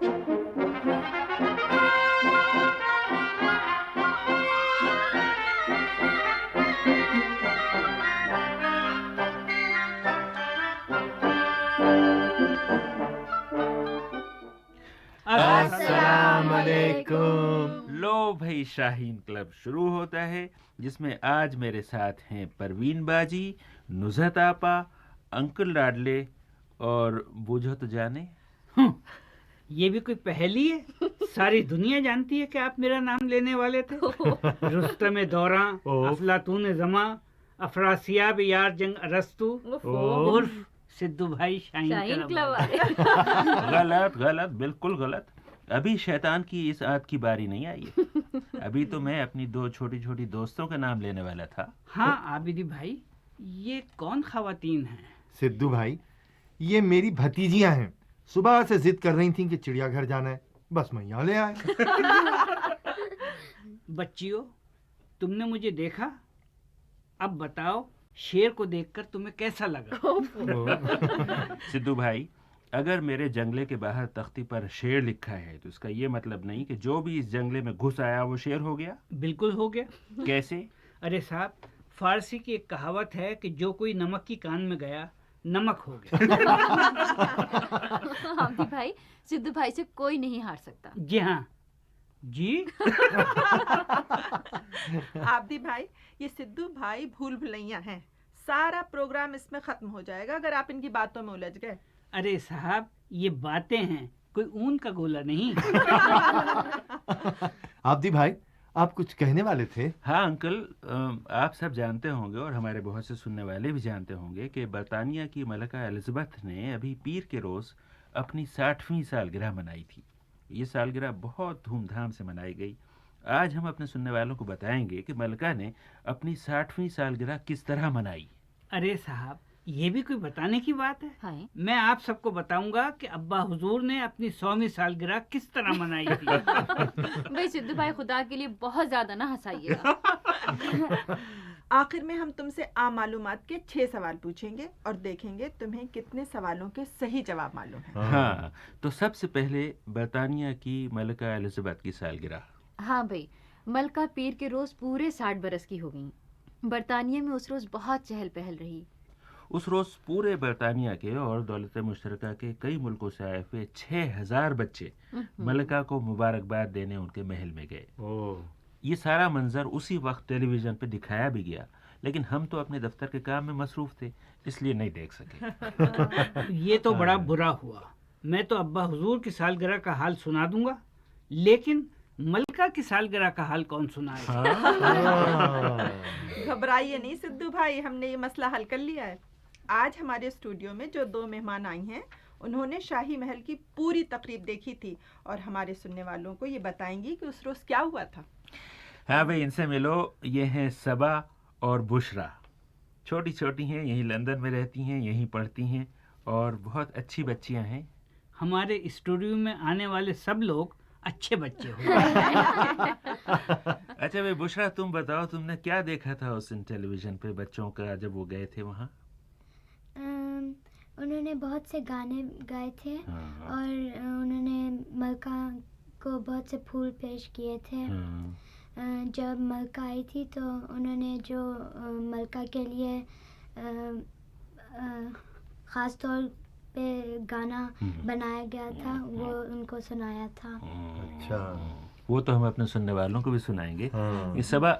अस्सलाम वालेकुम। लो भाई, शाहीन क्लब शुरू होता है, जिसमें आज मेरे साथ हैं परवीन बाजी, नुज़हत आपा, अंकल लाडले और बूझो तो जाने। ये भी कोई पहेली है? सारी दुनिया जानती है कि आप मेरा नाम लेने वाले थे। रुस्तम दौरां, अफलातून जमा, अफरासियाब यार जंग अरस्तु उर्फ सिद्धू भाई शाहीन क्लब वाले। गलत गलत, बिल्कुल गलत। अभी शैतान की इस आद की बारी नहीं आई है। अभी तो मैं अपनी दो छोटी छोटी दोस्तों का नाम लेने वाला था। हाँ आबिदी भाई, ये कौन खवातीन हैं? सिद्धू भाई, ये मेरी भतीजियां हैं। सुबह से जिद कर रही थी कि चिड़ियाघर जाना है, बस मैं यहाँ ले आया। बच्चियों, तुमने मुझे देखा, अब बताओ शेर को देखकर तुम्हें कैसा लगा? सिद्धू भाई, अगर मेरे जंगले के बाहर तख्ती पर शेर लिखा है तो इसका ये मतलब नहीं कि जो भी इस जंगले में घुस आया वो शेर हो गया। बिल्कुल हो गया। कैसे? अरे साहब, फारसी की एक कहावत है कि जो कोई नमक की कान में गया नमक हो गया। आबिदी भाई, सिद्धू भाई से कोई नहीं हार सकता। जी हाँ जी। आबिदी भाई, ये सिद्धू भाई भूल भुलैया हैं। सारा प्रोग्राम इसमें खत्म हो जाएगा अगर आप इनकी बातों में उलझ गए। अरे साहब, ये बातें हैं, कोई ऊन का गोला नहीं। आबिदी भाई, आप कुछ कहने वाले थे? हाँ अंकल, आप सब जानते होंगे और हमारे बहुत से सुनने वाले भी जानते होंगे कि बरतानिया की मलका एलिज़ाबेथ ने अभी पीर के रोज़ अपनी 60वीं सालगिरह मनाई थी। ये सालगिरह बहुत धूमधाम से मनाई गई। आज हम अपने सुनने वालों को बताएंगे कि मलका ने अपनी 60वीं सालगिरह किस तरह मनाई। अरे साहब, ये भी कोई बताने की बात है? हाँ। मैं आप सबको बताऊंगा कि अब्बा हुजूर ने अपनी 100वीं सालगिरह किस तरह मनाई थी। भाई सिद्धू भाई, खुदा के लिए बहुत ज्यादा ना हंसाइएगा। आखिर में हम तुमसे आम मालूमात के 6 सवाल पूछेंगे और देखेंगे तुम्हें कितने सवालों के सही जवाब मालूम है। हाँ, तो सबसे पहले बरतानिया की मलका एलिज़ाबेथ की सालगिरह। हाँ भाई, मलका पीर के रोज पूरे 60 बरस की हो गई। बरतानिया में उस रोज बहुत चहल पहल रही। उस रोज़ पूरे बरतानिया के और दौलत मुश्तरका के कई मुल्कों से आए हुए 6000 बच्चे मलका को मुबारकबाद देने उनके महल में गए। ये सारा मंजर उसी वक्त टेलीविज़न पे दिखाया भी गया, लेकिन हम तो अपने दफ्तर के काम में मसरूफ़ थे, इसलिए नहीं देख सके। ये तो बड़ा बुरा हुआ। मैं तो अब्बा हुजूर की सालगिरह का हाल सुना दूंगा, लेकिन मलका की सालगिरह का हाल कौन सुनाएगा? घबराइए नहीं सिद्धू भाई, हमने ये मसला हल कर लिया है। आज हमारे स्टूडियो में जो 2 मेहमान आई हैं, उन्होंने शाही महल की पूरी तकरीब देखी थी और हमारे सुनने वालों को ये बताएंगी कि उस रोज़ क्या हुआ था। हाँ भाई, इनसे मिलो। ये हैं सबा और बुशरा। छोटी छोटी हैं, यहीं लंदन में रहती हैं, यहीं पढ़ती हैं और बहुत अच्छी बच्चियां हैं। हमारे स्टूडियो में आने वाले सब लोग अच्छे बच्चे हो। अच्छा भाई बुशरा, तुम बताओ, तुमने क्या देखा था उस टेलीविज़न पे बच्चों का जब वो गए थे वहाँ? उन्होंने बहुत से गाने गाए थे और उन्होंने मलका को बहुत से फूल पेश किए थे। जब मलका आई थी तो उन्होंने जो मलका के लिए ख़ास तौर पे गाना बनाया गया था वो उनको सुनाया था। अच्छा, वो तो हम अपने सुनने वालों को भी सुनाएंगे। ये सबा,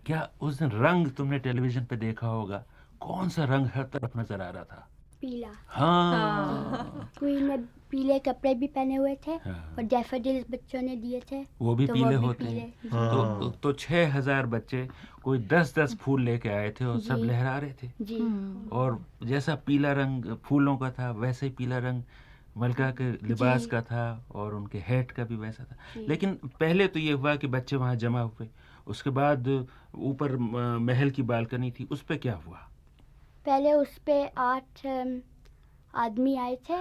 क्या उस दिन रंग तुमने टेलीविज़न पे देखा होगा? कौन सा रंग हर तरफ नजर आ रहा था? पीला। हाँ। क्वीन ने पीले कपड़े भी पहने हुए थे और डैफोडिल्स बच्चों ने दिए थे, वो भी तो पीले वो भी होते पीले। हैं। तो 6000 बच्चे कोई 10-10 फूल लेके आए थे और सब जी। लहरा रहे थे। जी। और जैसा पीला रंग फूलों का था वैसे ही पीला रंग मलका के लिबास का था और उनके हैट का भी वैसा था। लेकिन पहले तो ये हुआ कि बच्चे वहाँ जमा हुए, उसके बाद ऊपर महल की बालकनी थी, उस पे क्या हुआ? पहले उस पे 8 आदमी आए थे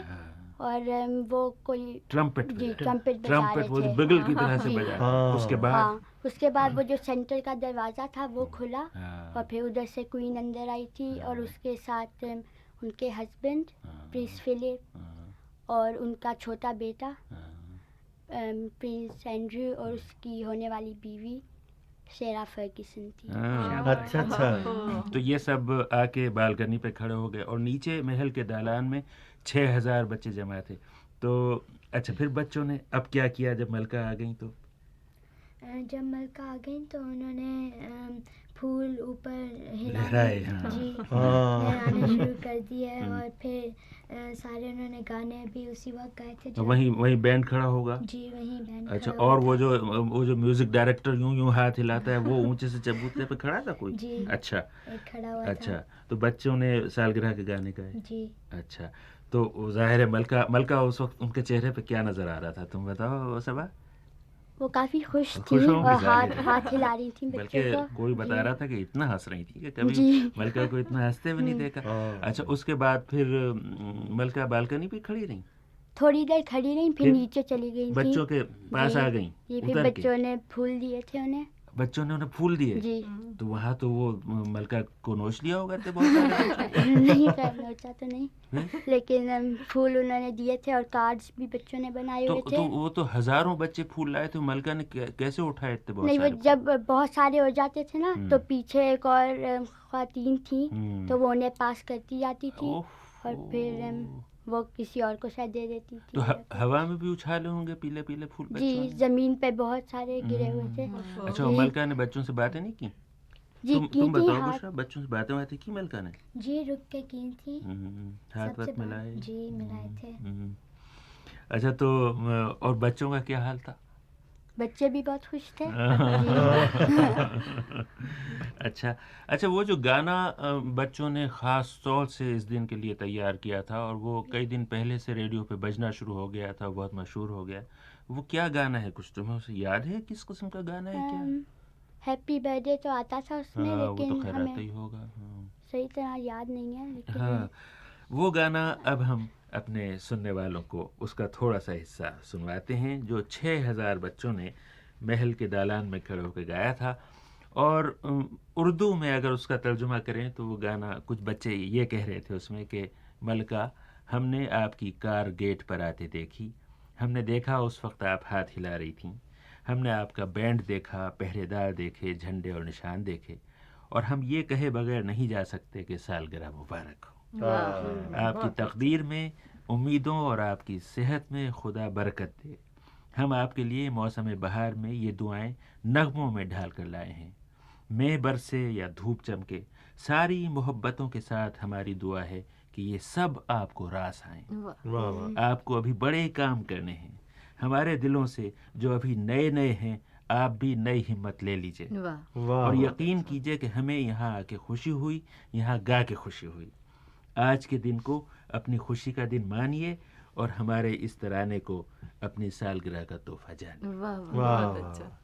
और वो कोई ट्रम्पेट ट्रम्पेट बजा ट्रम्पेट रहे वो थे। बिगल की तरह से बजा। उसके बाद उसके बाद वो जो सेंटर का दरवाज़ा था वो खुला और फिर उधर से क्वीन अंदर आई थी और उसके साथ उनके हस्बैंड प्रिंस फिलिप और उनका छोटा बेटा हाँ, प्रिंस एंड्रयू और उसकी होने वाली बीवी सेरा फर्ग्यूसन थी। हाँ। अच्छा अच्छा। तो ये सब आके बालकनी पे खड़े हो गए और नीचे महल के दालान में 6000 बच्चे जमा थे। तो अच्छा, फिर बच्चों ने अब क्या किया जब मलका आ गई? तो जब मलका आ गई तो उन्होंने फूल ऊपर लहराए, हाँ। जी हाँ। लहराने शुरू कर दिए और फिर सारे उन्होंने गाने भी उसी वक्त गाए थे तो जब वहीं बैंड खड़ा होगा। जी वहीं बैंड अच्छा, खड़ा हुआ और था। वो जो म्यूजिक डायरेक्टर यूं यूं हाथ हिलाता है, वो ऊंचे से चबूतरे पे खड़ा था कोई? जी अच्छा एक खड़ा हुआ अच्छा। था। तो बच्चों ने सालगिरह के गाने गाए। जी अच्छा, तो जाहिर है मलका उस वक्त उनके चेहरे पे क्या नजर आ रहा था, तुम बताओ सबा? वो काफी खुश थी खुश होंगी और जाहिर है। हाथ हिला रही थी बल्कि बच्चों को। कोई बता जी। रहा था कि इतना हंस रही थी कि कभी जी। मलका को इतना हंसते भी नहीं देखा। हाँ। अच्छा, उसके बाद फिर मलका बालकनी पे खड़ी रही, थोड़ी देर खड़ी रही फिर फिर नीचे चली गई थी। बच्चों के पास जी। आ गई, जी फिर उतर के बच्चों ने फूल दिए थे उन्हें। बच्चों ने उन्हें फूल दिए। जी तो वहाँ तो वो मलका को नोच लिया होगा तो बहुत सारे बच्चों नहीं सर नोचा तो नहीं ने। लेकिन फूल उन्होंने दिए थे और कार्ड्स भी बच्चों ने बनाए हुए थे। तो वो तो हजारों बच्चे फूल लाए थे, मलका ने कैसे उठाए इतने बहुत नहीं वो सारे फूल? जब बहुत सारे हो जाते थे ना तो पीछे एक और ख्वातीन थी हम्म। तो वो उन्हें पास करती जाती थी ओफ, और फिर वो किसी और को शायद दे देती थी। तो हवा में भी उछाले होंगे पीले पीले फूल बच्चों जी ने? जमीन पे बहुत सारे गिरे हुए थे। अच्छा, वो जी। मलका ने बच्चों से बातें नहीं की? जी तुम की थी बताओ हाथ बुशरा, बच्चों से बातें की मलका ने? जी रुक के की थी। हाथ सबसे वाथ मिलाए? जी मिलाए थे। अच्छा, तो और बच्चों का क्या हाल था? बच्चे भी बहुत खुश थे। अच्छा, वो जो गाना बच्चों ने ख़ास तौर से इस दिन के लिए तैयार किया था और वो कई दिन पहले से रेडियो पे बजना शुरू हो गया था, बहुत मशहूर हो गया, वो क्या गाना है? कुछ तुम्हें उसे याद है किस किस्म का गाना है क्या? हैप्पी बर्थडे तो आता था उसमें हाँ, वो तो लेकिन खैर आता हमें ही होगा। हाँ। सही तरह याद नहीं है लेकिन हाँ, वो गाना अब हम अपने सुनने वालों को उसका थोड़ा सा हिस्सा सुनवाते हैं जो 6000 बच्चों ने महल के दालान में खड़े होकर गाया था। और उर्दू में अगर उसका तर्जुमा करें तो वो गाना, कुछ बच्चे ये कह रहे थे उसमें कि मलका, हमने आपकी कार गेट पर आते देखी, हमने देखा उस वक्त आप हाथ हिला रही थीं, हमने आपका बैंड देखा, पहरेदार देखे, झंडे और निशान देखे, और हम ये कहे बगैर नहीं जा सकते कि सालगिरह मुबारक हो। आपकी तकदीर में, उम्मीदों और आपकी सेहत में खुदा बरकत दे। हम आपके लिए मौसम बहार में ये दुआएं नगमों में ढाल कर लाए हैं। मैं बरसे या धूप चमके, सारी मोहब्बतों के साथ हमारी दुआ है कि ये सब आपको रास आएं। वाह वाह। आपको अभी बड़े काम करने हैं। हमारे दिलों से जो अभी नए नए हैं, आप भी नई हिम्मत ले लीजिए वाह वाह और वाह। यकीन कीजिए कि हमें यहाँ आके खुशी हुई, यहाँ गा के खुशी हुई। आज के दिन को अपनी खुशी का दिन मानिए और हमारे इस तराने को अपनी सालगिरह का तोहफा जानिए। वाह वाह बहुत वाह। अच्छा।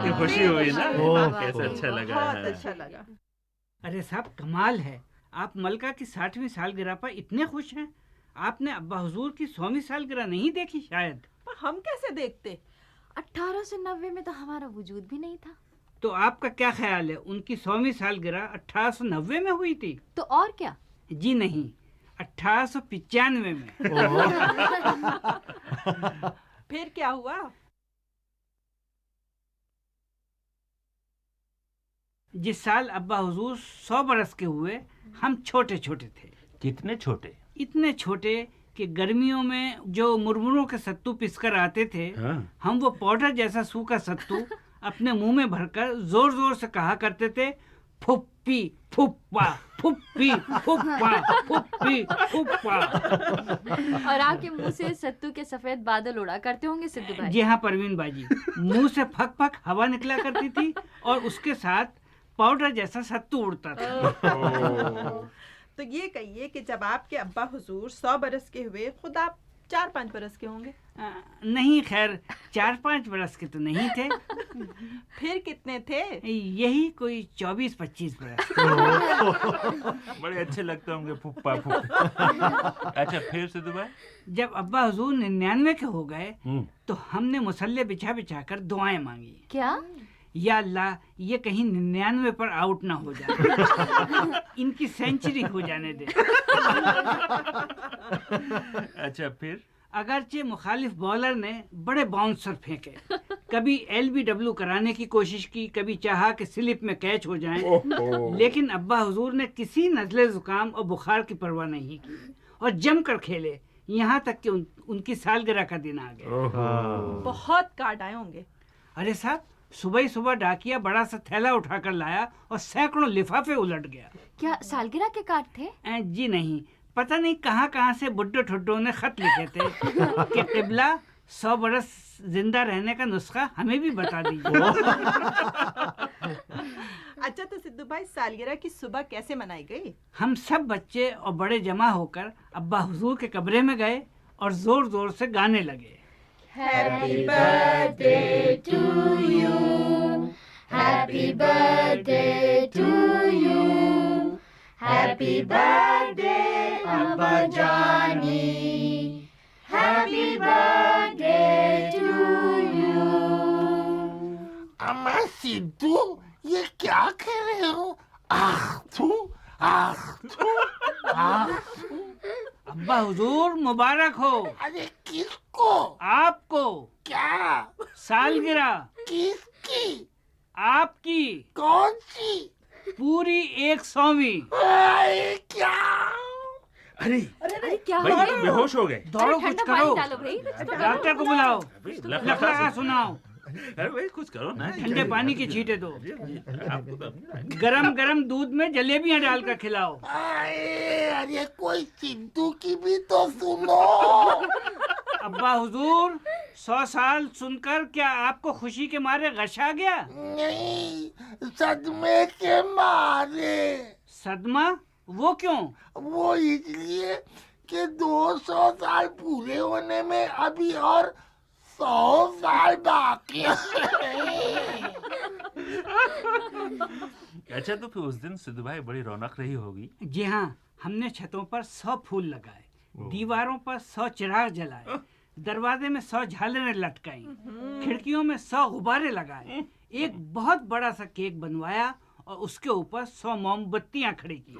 इतनी खुशी हुई ना, ओह, कैसा अच्छा लगा। बहुत हाँ। अच्छा लगा। अरे साहब कमाल है, आप मलका की 60वीं सालगिरह पर इतने खुश हैं। आपने अब्बा हुजूर की 100वीं सालगिरह नहीं देखी शायद? पर हम कैसे देखते? 1890 में तो हमारा वजूद भी नहीं था। तो आपका क्या ख्याल है, उनकी 100वीं सालगिरह 1890 में हुई थी? तो और क्या, जी नहीं, 1895 में। फिर क्या हुआ? जिस साल अब्बा हुजूर 100 बरस के हुए, हम छोटे छोटे थे। कितने छोटे? इतने छोटे कि गर्मियों में जो मुरमुरों के सत्तू पिसकर आते थे, हाँ। हम वो पाउडर जैसा सूखा सत्तू अपने मुंह में भरकर जोर जोर से कहा करते थे, फुप्पी फुप्पा, फुप्पी फुप्पा, फुप्पी फुप्पा। और आपके मुंह से सत्तू के सफेद बादल उड़ा करते होंगे सिद्धू भाई। जी हाँ परवीन बाजी, मुंह से फक फक हवा निकला करती थी और उसके साथ पाउडर जैसा सत्तू उड़ता था। तो ये कहिए कि जब आपके अब्बा हुजूर 100 बरस के हुए, खुद आप 4-5 बरस के होंगे। नहीं, खैर 4-5 बरस के तो नहीं थे। फिर कितने थे? यही कोई 24-25 बरस। बड़े अच्छे लगते होंगे फुप्पा फुप्पा। अच्छा फिर सिद्धू भाई? जब अब्बा हुजूर 99 के हो गए तो हमने मुसल्ले बिछा बिछा कर दुआएं मांगी। क्या? या अल्लाह, ये कहीं 99 पर आउट ना हो जाए, इनकी सेंचुरी हो जाने दे। अच्छा फिर? अगरचे मुखालिफ बॉलर ने बड़े बाउंसर फेंके, कभी LBW कराने की कोशिश की, कभी चाहा कि स्लिप में कैच हो जाएं, लेकिन अब्बा हुजूर ने किसी नज़ले जुकाम और बुखार की परवाह नहीं की और जमकर खेले, यहाँ तक कि उनकी सालगिरह का दिन आ गया। बहुत कार्ड आए होंगे। अरे साहब, सुबह ही सुबह डाकिया बड़ा सा थैला उठाकर लाया और सैकड़ों लिफाफे उलट गया। क्या सालगिरह के कार्ड थे? जी नहीं, पता नहीं कहाँ कहाँ से बुड्ढे ठुड्डों ने खत लिखे थे कि क़िबला 100 बरस जिंदा रहने का नुस्खा हमें भी बता दीजिए। अच्छा तो सिद्धू भाई, सालगिरह की सुबह कैसे मनाई गई? हम सब बच्चे और बड़े जमा होकर अब्बा हुजूर के कमरे में गए और जोर जोर से गाने लगे। Happy birthday to you. Happy birthday to you. Happy birthday, Abba Jani. Happy birthday to you. अम्मा सिद्धू, ये क्या कह रहे हो? आह तू। अब्बा हुजूर मुबारक हो। अरे किसको? आपको। क्या? सालगिरह। किसकी? आपकी। कौन सी? पूरी 100वीं। अरे क्या? अरे क्या भाई हुआ? बेहोश हो गए। दौड़ो, अरे, कुछ ठंडा करो। पानी डालो भाई, कुछ तो करो। डॉक्टर को बुलाओ, लखलखा सुनाओ, अरे भाई कुछ करो ना। ठंडे पानी की छींटे दो, आपको तो गरम गरम दूध में जलेबियां डालकर खिलाओ। अरे कोई सिद्धू की भी तो सुनो। अब्बा हुजूर, 100 साल सुनकर क्या आपको खुशी के मारे गश आ गया? नहीं, सदमे के मारे। सदमा? वो क्यों? वो इसलिए कि 200 साल पूरे होने में अभी और 100 साल बाकी हैं। अच्छा तो फिर उस दिन सिद्धू भाई बड़ी रौनक रही होगी। जी हाँ, हमने छतों पर 100 फूल लगाए, दीवारों पर 100 चिराग जलाए, दरवाजे में 100 झालरें लटकाई, खिड़कियों में 100 गुब्बारे लगाए, एक बहुत बड़ा सा केक बनवाया और उसके ऊपर 100 मोमबत्तियां खड़ी की।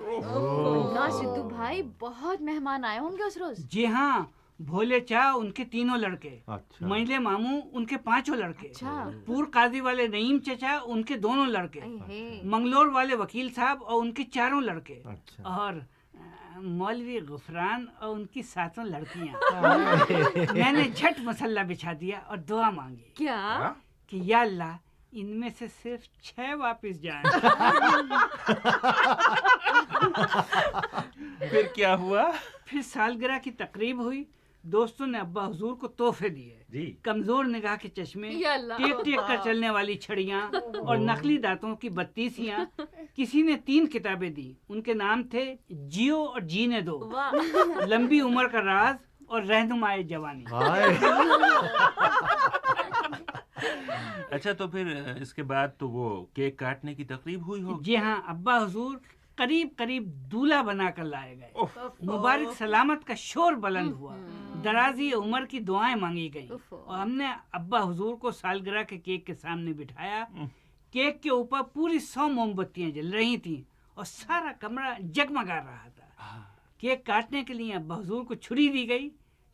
ना सिद्धू भाई, बहुत मेहमान आए होंगे उस रोज। जी हाँ, भोले चाह उनके 3 लड़के, अच्छा। मैले मामू उनके 5 लड़के, अच्छा। पूर काजी वाले नईम चचा उनके 2 लड़के, हे। मंगलोर वाले वकील साहब और उनके 4 लड़के, अच्छा। और मौलवी गुफरान और उनकी 7 लड़कियां। मैंने झट मसल्ला बिछा दिया और दुआ मांगी क्या? कि या अल्लाह, इनमें से सिर्फ 6 वापस जाएं। फिर क्या हुआ? फिर सालगिरह की तकरीब हुई। दोस्तों ने अब्बा हुजूर को तोहफे दिए, जी। कमजोर निगाह के चश्मे, या अल्लाह। टेक टेक कर चलने वाली छड़ियाँ और नकली दांतों की बत्तीसियाँ। किसी ने 3 किताबें दी, उनके नाम थे जियो और जीने दो, वाह। लंबी उम्र का राज और रहनुमाए जवानी। अच्छा तो फिर इसके बाद तो वो केक काटने की तकरीब हुई होगी। जी हाँ, अब्बा हुजूर करीब करीब दूल्हा बनाकर लाए गए। मुबारक सलामत का शोर बुलंद हुआ, दराजी उम्र की दुआएं मांगी गईं और हमने अब्बा हुजूर को सालगिरह के केक के सामने बिठाया। केक के ऊपर पूरी 100 मोमबत्तियां जल रही थीं और सारा कमरा जगमगा रहा था। केक काटने के लिए अब्बा हुजूर को छुरी दी गई।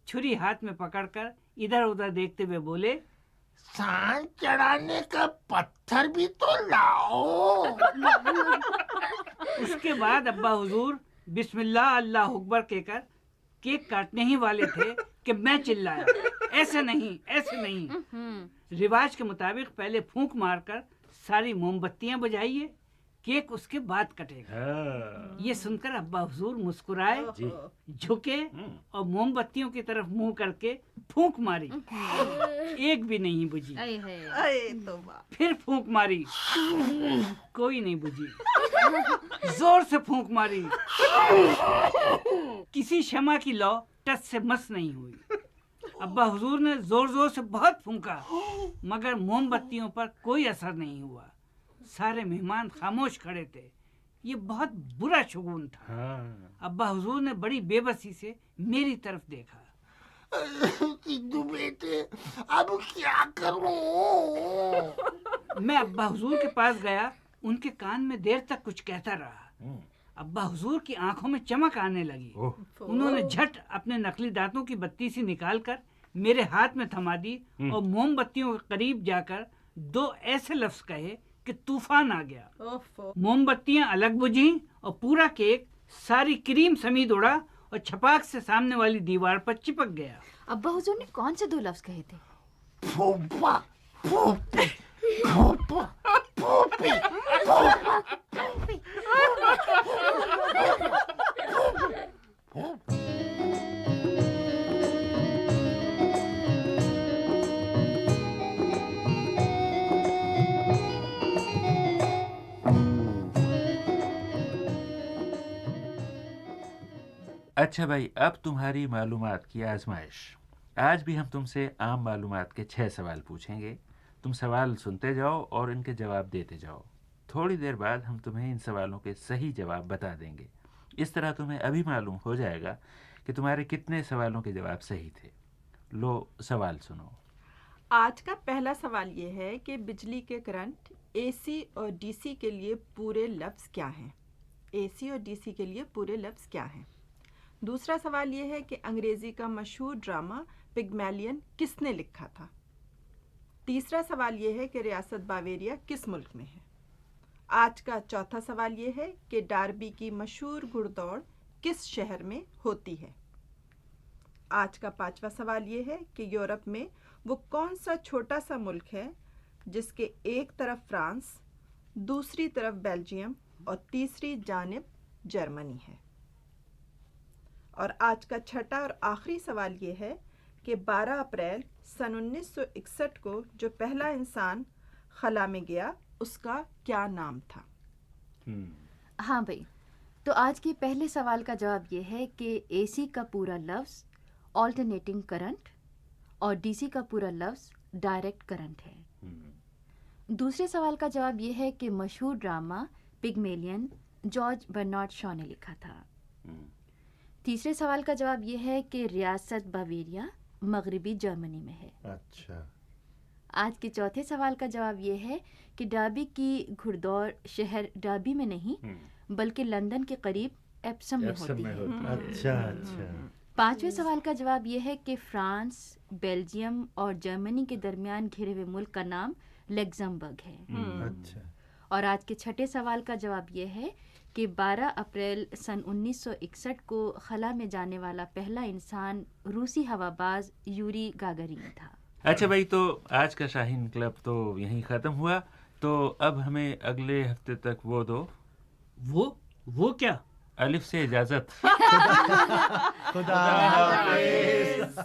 छुरी हाथ में पकड़कर इधर उधर देखते हुए बोले, सांड चढ़ाने का पत्थर भी तो लाओ। उसके बाद अब्बा हुजूर बिस्मिल्लाह अल्लाह अकबर कहकर केक काटने ही वाले थे कि मैं चिल्लाया, ऐसे नहीं, ऐसे नहीं। रिवाज के मुताबिक पहले फूंक मारकर सारी मोमबत्तियां बुझाइए, केक उसके बाद कटेगा। ये सुनकर अब्बा हुजूर मुस्कुराए, झुके और मोमबत्तियों की तरफ मुंह करके फूंक मारी। एक भी नहीं बुझी। फिर फूंक मारी, कोई नहीं बुझी। जोर से फूंक मारी, किसी शमा की लौ टच से मस नहीं हुई। अब्बा हुजूर ने जोर जोर से बहुत फूंका, मगर मोमबत्तियों पर कोई असर नहीं हुआ। सारे मेहमान खामोश खड़े थे। ये बहुत बुरा शुगुन था। अब्बा हुजूर ने बड़ी बेबसी से मेरी तरफ देखा। सिद्धू बेटे, अब क्या करूं? मैं अब्बा हुजूर के पास गया, उनके कान में देर तक कुछ कहता रहा। अब्बा हुजूर की आंखों में चमक आने लगी। उन्होंने झट अपने नकली दांतों की बत्ती सी निकालकर मेरे हाथ में थमा दी और मोमबत्तियों के करीब जाकर दो ऐसे लफ्ज कहे कि तूफान आ गया। मोमबत्तियां अलग बुझी और पूरा केक सारी क्रीम समेत उड़ा और छपाक से सामने वाली दीवार पर चिपक गया। अब्बा हुजूर ने कौन से 2 लफ्ज कहे थे? फूफा, फूफी, फूफा, फूफी, फूफा, फूफी। अच्छा भाई, अब तुम्हारी मालूमात की आजमाइश। आज भी हम तुमसे आम मालूमात के 6 सवाल पूछेंगे। तुम सवाल सुनते जाओ और इनके जवाब देते जाओ। थोड़ी देर बाद हम तुम्हें इन सवालों के सही जवाब बता देंगे। इस तरह तुम्हें अभी मालूम हो जाएगा कि तुम्हारे कितने सवालों के जवाब सही थे। लो सवाल सुनो। आज का पहला सवाल ये है कि बिजली के करंट एसी और डीसी के लिए पूरे लफ्ज़ क्या हैं? एसी और डीसी के लिए पूरे लफ्ज़ क्या हैं? दूसरा सवाल ये है कि अंग्रेज़ी का मशहूर ड्रामा पिग्मैलियन किसने लिखा था? तीसरा सवाल ये है कि रियासत बावेरिया किस मुल्क में है? आज का चौथा सवाल ये है कि डार्बी की मशहूर घुड़दौड़ किस शहर में होती है? आज का पांचवा सवाल ये है कि यूरोप में वो कौन सा छोटा सा मुल्क है जिसके एक तरफ फ्रांस, दूसरी तरफ बेल्जियम और तीसरी जानिब जर्मनी है? और आज का छठा और आखिरी सवाल ये है कि 12 अप्रैल सन 1961 को जो पहला इंसान खला में गया उसका क्या नाम था? हाँ भाई, तो आज के पहले सवाल का जवाब ये है कि एसी का पूरा लफ्ज़ ऑल्टरनेटिंग करंट और डीसी का पूरा लफ्ज़ डायरेक्ट करंट है। दूसरे सवाल का जवाब ये है कि मशहूर drama Pygmalion George Bernard Shaw ने लिखा था। तीसरे सवाल का जवाब ये है कि रियासत बावेरिया मगरबी जर्मनी में है। अच्छा। आज के चौथे सवाल का जवाब ये है कि डार्बी की घुड़दौड़ शहर डार्बी में नहीं बल्कि लंदन के करीब एप्सम में होती है। अच्छा अच्छा। पांचवें सवाल का जवाब ये है कि फ्रांस, बेल्जियम और जर्मनी के दरमियान घिरे हुए मुल्क का नाम लग्जमबर्ग है। अच्छा। और आज के छठे सवाल का जवाब ये है कि 12 अप्रैल सन 1961 को खला में जाने वाला पहला इंसान रूसी हवाबाज यूरी गागरिन था। अच्छा भाई, तो आज का शाहीन क्लब तो यहीं ख़त्म हुआ। तो अब हमें अगले हफ्ते तक वो दो। वो क्या? अलिफ से इजाज़त। खुदा हाफिज़।